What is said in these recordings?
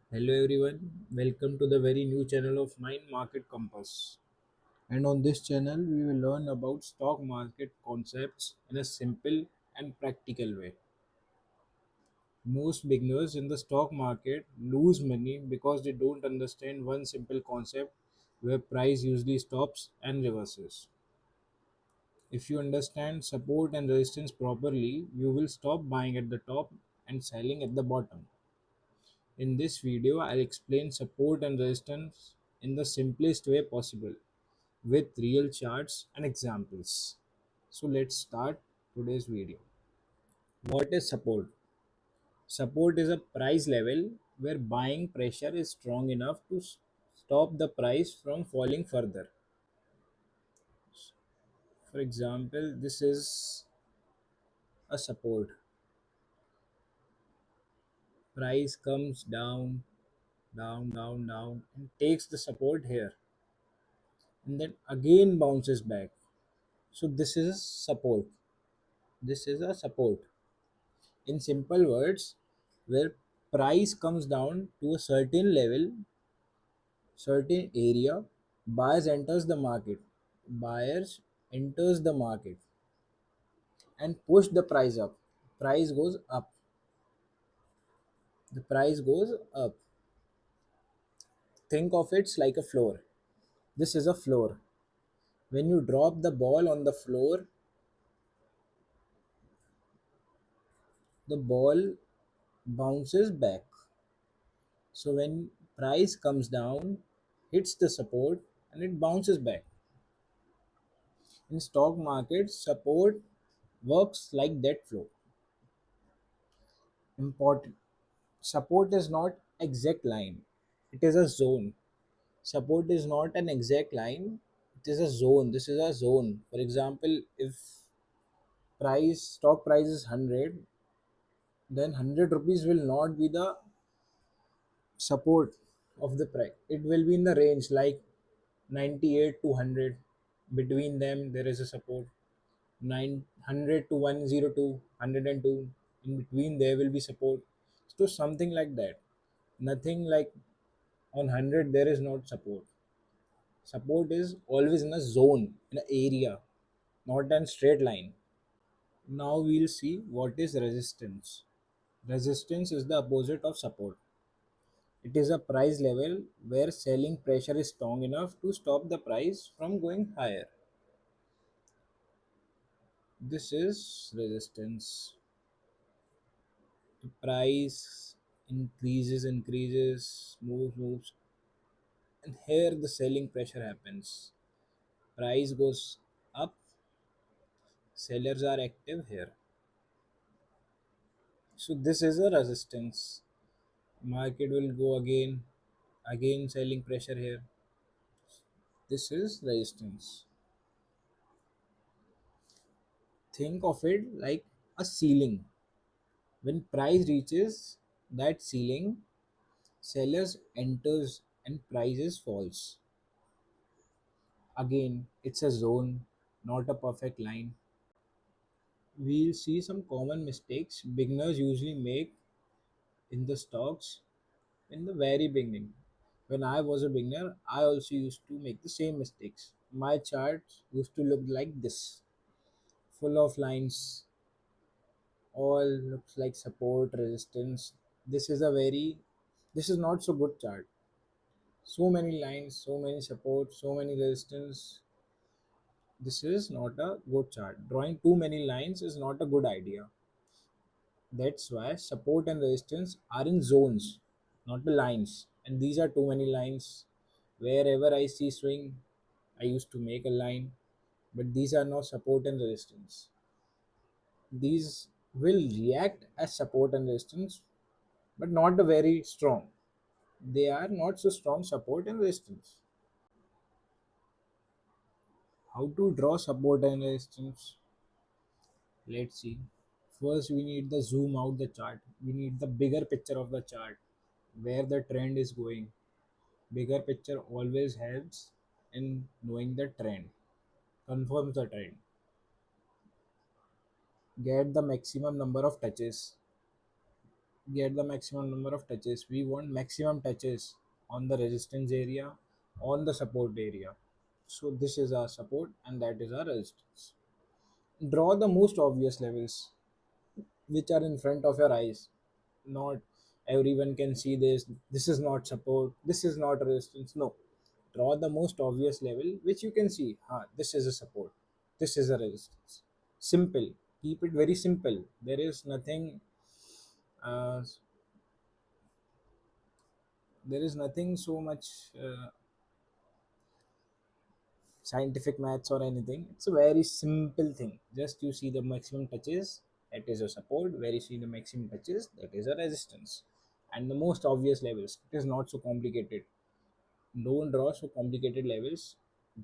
Hello everyone, welcome to the very new channel of mine, Market Compass. And on this channel, we will learn about stock market concepts in a simple and practical way. Most beginners in the stock market lose money because they don't understand one simple concept where price usually stops and reverses. If you understand support and resistance properly, you will stop buying at the top and selling at the bottom. In this video, I'll explain support and resistance in the simplest way possible with real charts and examples. So let's start today's video. What is support? Support is a price level where buying pressure is strong enough to stop the price from falling further. For example, this is a support. Price comes down, down, and takes the support here and then again bounces back. So this is support. This is a support. In simple words, where price comes down to a certain level, certain area, buyers enters the market. Buyers enters the market and push the price up. Price goes up. The price goes up. Think of it like a floor. This is a floor. When you drop the ball on the floor, the ball bounces back. So when price comes down, hits the support and it bounces back. In stock market, support works like that flow. Important. Support is not exact line. It is a zone. Support is not an exact line. It is a zone. This is a zone. For example, if stock price is 100, then 100 rupees will not be the support of the price. It will be in the range like 98 to 100. Between them there is a support. 900 to 102, 102. In between there will be support. So something like that. Nothing like on 100 there is not support. Support is always in a zone, in an area, not a straight line. Now we'll see what is resistance. Resistance is the opposite of support. It is a price level where selling pressure is strong enough to stop the price from going higher. This is resistance. The price increases, moves, and here the selling pressure happens. Price goes up, sellers are active here. So this is a resistance. Market will go again selling pressure here. This is resistance. Think of it like a ceiling. When price reaches that ceiling, sellers enters and prices falls. Again, it's a zone, not a perfect line. We'll see some common mistakes beginners usually make in the stocks in the very beginning. When I was a beginner, I also used to make the same mistakes. My charts used to look like this, full of lines, all looks like support, resistance. This is a very, this is not so good chart. So many lines, so many support, so many resistance. This is not a good chart. Drawing too many lines is not a good idea. That's why support and resistance are in zones, not the lines. And these are too many lines. Wherever I see swing, I used to make a line. But these are not support and resistance. These will react as support and resistance, but not the very strong. They are not so strong support and resistance. How to draw support and resistance? Let's see. First, we need the zoom out the chart. We need the bigger picture of the chart, where the trend is going. Bigger picture always helps in knowing the trend, confirms the trend. Get the maximum number of touches. get the maximum number of touches. We want maximum touches on the resistance area, on the support area. So this is our support and that is our resistance. Draw the most obvious levels which are in front of your eyes. Not everyone can see this. This is not support. This is not resistance. No. Draw the most obvious level which you can see. This is a support. This is a resistance. Simple. Keep it very simple. Uh, there is nothing so much scientific maths or anything. It's a very simple thing. Just you see the maximum touches, that is a support. Where you see the maximum touches, that is a resistance. And the most obvious levels. It is not so complicated. Don't draw so complicated levels.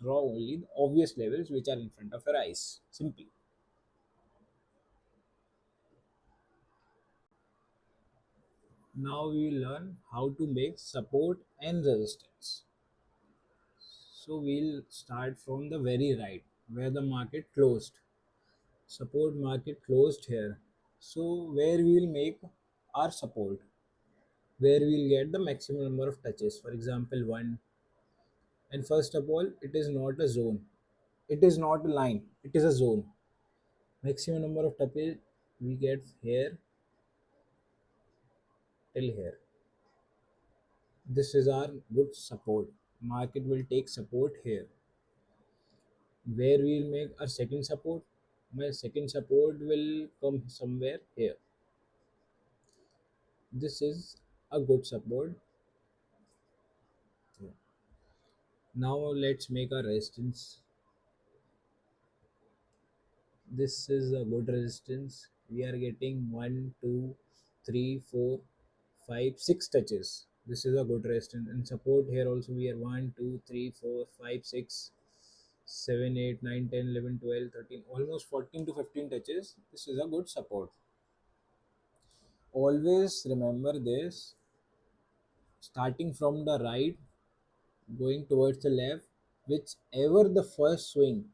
Draw only the obvious levels which are in front of your eyes. Simple. Now we will learn how to make support and resistance. So we'll start from the very right where the market closed. Support market closed here. So where we will make our support, where we'll get the maximum number of touches. For example, one. And first of all, it is not a zone. It is not a line. It is a zone. Maximum number of touches we get here till here. This is our good support. Market will take support here. Where we will make our second support. My second support will come somewhere here. This is a good support. Now let's make a resistance. This is a good resistance. We are getting one, two, three, four, five, six touches. This is a good resistance. And support here also we are one, two, three, four, five, six, 7, 8, 9, 10, 11, 12, 13, almost 14 to 15 touches. This is a good support. Always remember this, starting from the right, going towards the left, whichever the first swing,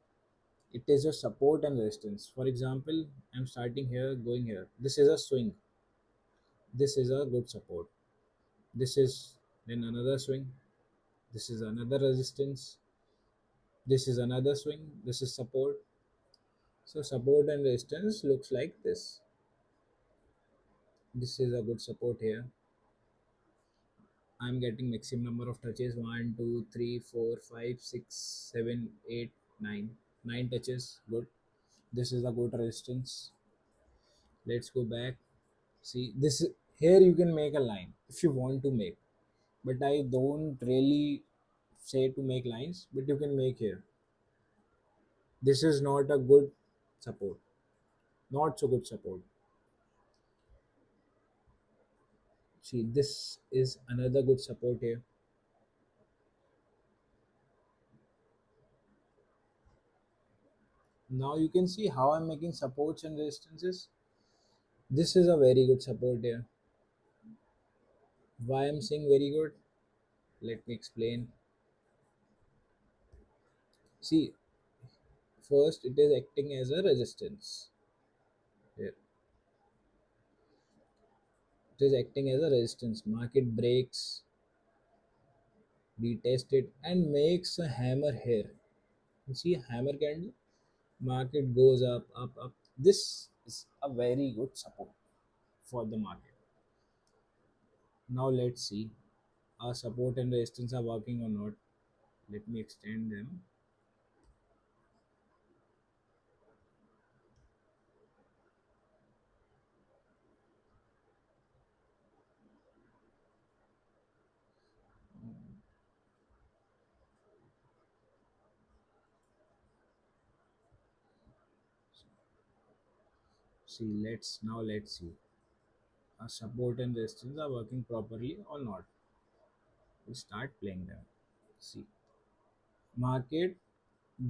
it is a support and resistance. For example, I'm starting here, going here. This is a swing. This is a good support. This is then another swing. This is another resistance. This is another swing. This is support. So support and resistance looks like this. This is a good support here. I'm getting maximum number of touches. One, 2, 3, 4, 5, 6, 7, 8, 9. 9 touches. Good. This is a good resistance. Let's go back. See this here you can make a line if you want to make, but I don't really say to make lines, but you can make here. This is not a good support, not so good support. See, this is another good support here. Now you can see how I'm making supports and resistances. This is a very good support here. Why I'm saying very good? Let me explain. See, first it is acting as a resistance here. It is acting as a resistance. Market breaks, retest it and makes a hammer here. You see a hammer candle, market goes up, up, up. This is a very good support for the market. Now let's see our support and resistance are working or not. Let me extend them. Let's see our support and resistance are working properly or not. We start playing them. See, market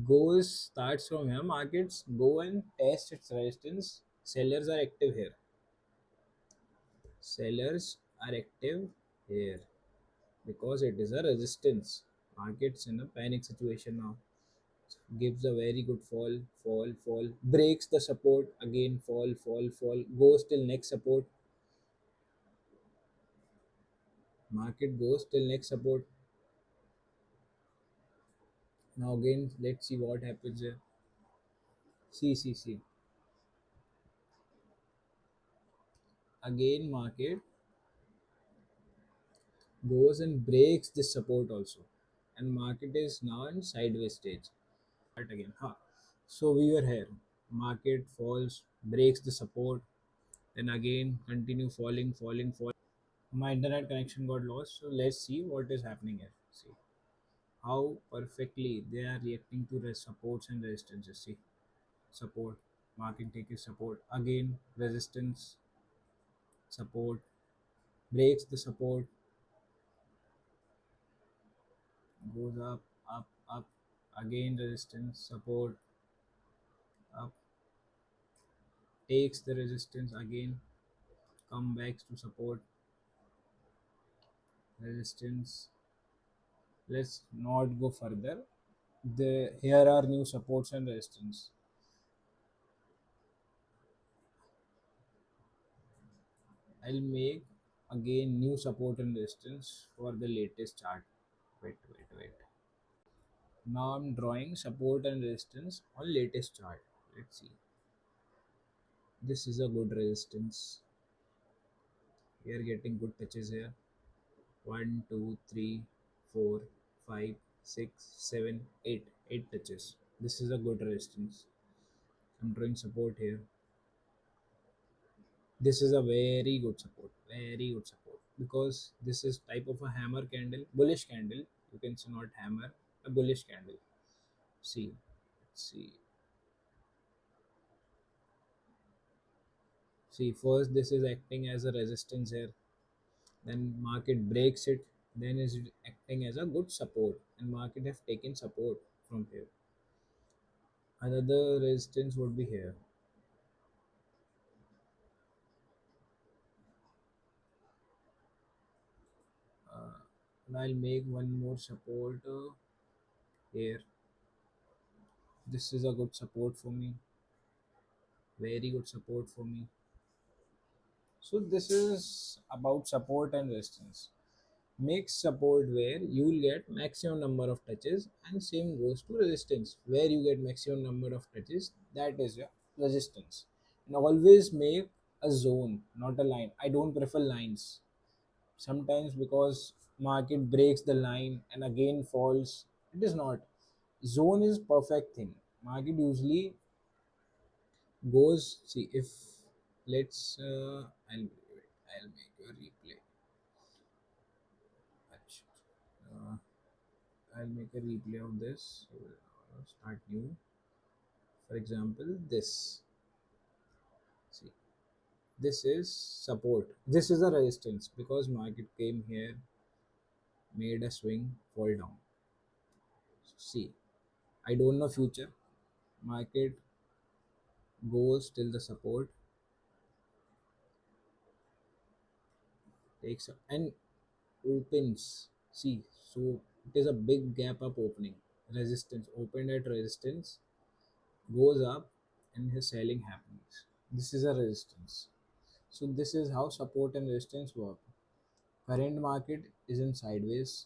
goes starts from here. Markets go and test its resistance. Sellers are active here. Sellers are active here because it is a resistance. Markets in a panic situation now. Gives a very good fall, fall, fall, breaks the support, again fall, fall, fall, goes till next support. Market goes till next support. Now again, let's see what happens here. See. Again, market goes and breaks this support also, and market is now in sideways stage. Start again. Huh. So we were here. Market falls, breaks the support, then again continue falling. My internet connection got lost, so let's see what is happening here. See how perfectly they are reacting to supports and resistances. See, support, market takes support, again resistance, support, breaks the support, goes up, again resistance, support, up, takes the resistance again, come back to support, resistance. Let's not go further. The here are new supports and resistance. I'll make again new support and resistance for the latest chart. Wait. Now I'm drawing support and resistance on latest chart. Let's see. This is a good resistance. We are getting good touches here. One, two, three, 4, 5, 6, 7, 8. 8 touches. This is a good resistance. I'm drawing support here. This is a very good support, because this is type of a hammer candle, bullish candle. You can say not hammer, a bullish candle. See, see, see. First, this is acting as a resistance here. Then market breaks it. Then is it acting as a good support, and market have taken support from here. Another resistance would be here. And I'll make one more support here. This is a good support for me. Very good support for me. So this is about support and resistance. Make support where you will get maximum number of touches, and same goes to resistance where you get maximum number of touches. That is your resistance. And always make a zone, not a line. I don't prefer lines. Sometimes because market breaks the line and again falls, it is not. Zone is perfect thing. Market usually goes. See if let's I'll make a replay. Uh, I'll make a replay of this. So, start new. For example, this. See, this is support. This is a resistance because market came here, made a swing, fall down. See, I don't know future. Market goes till the support, takes up and opens. See, so it is a big gap up opening. Resistance opened at resistance, goes up, and his selling happens. This is a resistance. So this is how support and resistance work. Current market is in sideways,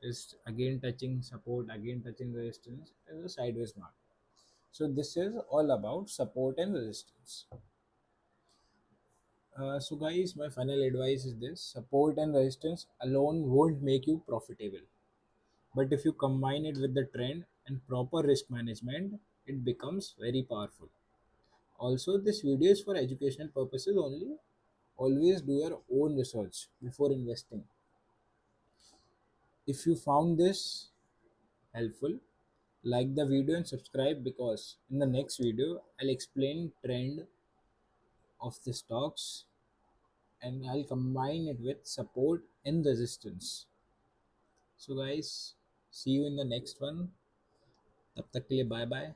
is again touching support, again touching resistance, is a sideways market. So this is all about support and resistance. So guys, my final advice is this: support and resistance alone won't make you profitable, but if you combine it with the trend and proper risk management, it becomes very powerful. Also, this video is for educational purposes only. Always do your own research before investing. If you found this helpful, like the video and subscribe, because in the next video I'll explain trend of the stocks and I'll combine it with support and resistance. So guys, see you in the next one. तब तक के लिए bye bye.